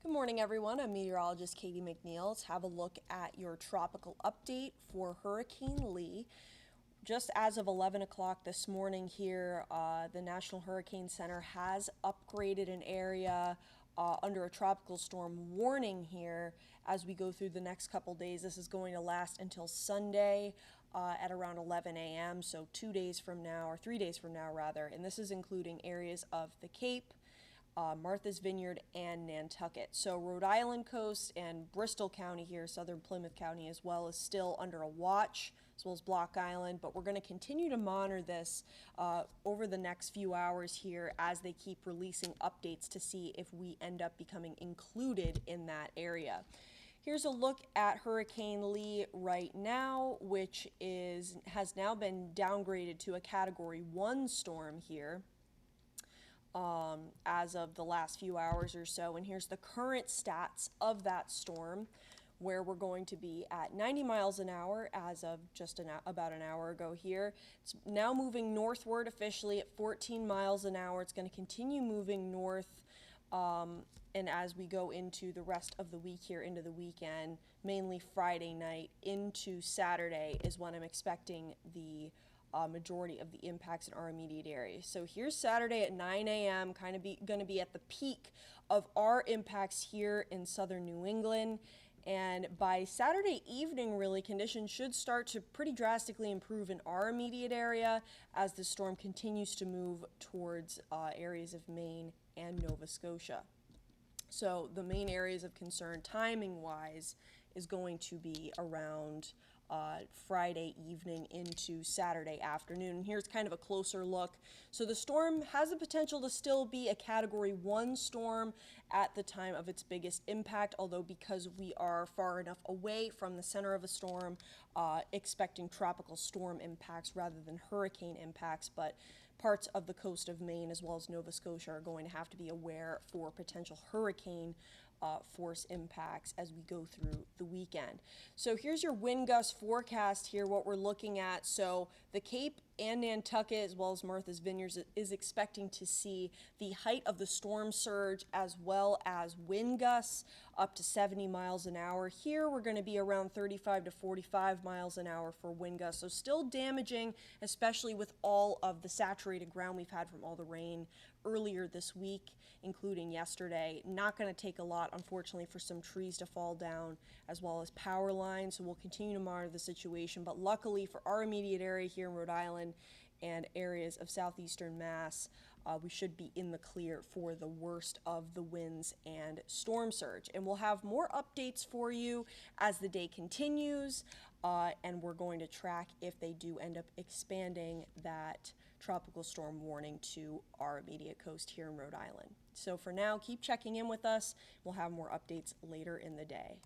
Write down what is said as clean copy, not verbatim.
Good morning, everyone. I'm meteorologist Katie McNeil. Let's have a look at your tropical update for Hurricane Lee. Just as of 11 o'clock this morning here, the National Hurricane Center has upgraded an area under a tropical storm warning here as we go through the next couple days. This is going to last until Sunday at around 11 a.m., so 2 days from now, or 3 days from now rather, and this is including areas of the Cape, Martha's Vineyard, and Nantucket. So Rhode Island coast and Bristol County here, southern Plymouth County as well, is still under a watch, as well as Block Island, but we're going to continue to monitor this over the next few hours here as they keep releasing updates to see if we end up becoming included in that area. Here's a look at Hurricane Lee right now, which has now been downgraded to a Category 1 storm here as of the last few hours or so. And here's the current stats of that storm, where we're going to be at 90 miles an hour as of just about an hour ago here. It's now moving northward officially at 14 miles an hour. It's going to continue moving north, and as we go into the rest of the week here, into the weekend, mainly Friday night into Saturday is when I'm expecting the majority of the impacts in our immediate area. So here's Saturday at 9 a.m., kind of going to be at the peak of our impacts here in southern New England. And by Saturday evening, really, conditions should start to pretty drastically improve in our immediate area as the storm continues to move towards areas of Maine and Nova Scotia. So the main areas of concern timing-wise is going to be around Friday evening into Saturday afternoon. And here's kind of a closer look. So the storm has the potential to still be a Category 1 storm at the time of its biggest impact, although because we are far enough away from the center of a storm, expecting tropical storm impacts rather than hurricane impacts. But parts of the coast of Maine as well as Nova Scotia are going to have to be aware for potential hurricane force impacts as we go through the weekend. So here's your wind gust forecast here, what we're looking at. So the Cape and Nantucket as well as Martha's Vineyard is expecting to see the height of the storm surge as well as wind gusts up to 70 miles an hour. Here we're going to be around 35 to 45 miles an hour for wind gusts. So still damaging, especially with all of the saturated ground we've had from all the rain earlier this week, including yesterday. Not going to take a lot, unfortunately, for some trees to fall down as well as power lines. So we'll continue to monitor the situation. But luckily for our immediate area here in Rhode Island and areas of southeastern Mass, we should be in the clear for the worst of the winds and storm surge. And we'll have more updates for you as the day continues, and we're going to track if they do end up expanding that tropical storm warning to our immediate coast here in Rhode Island. So for now, keep checking in with us. We'll have more updates later in the day.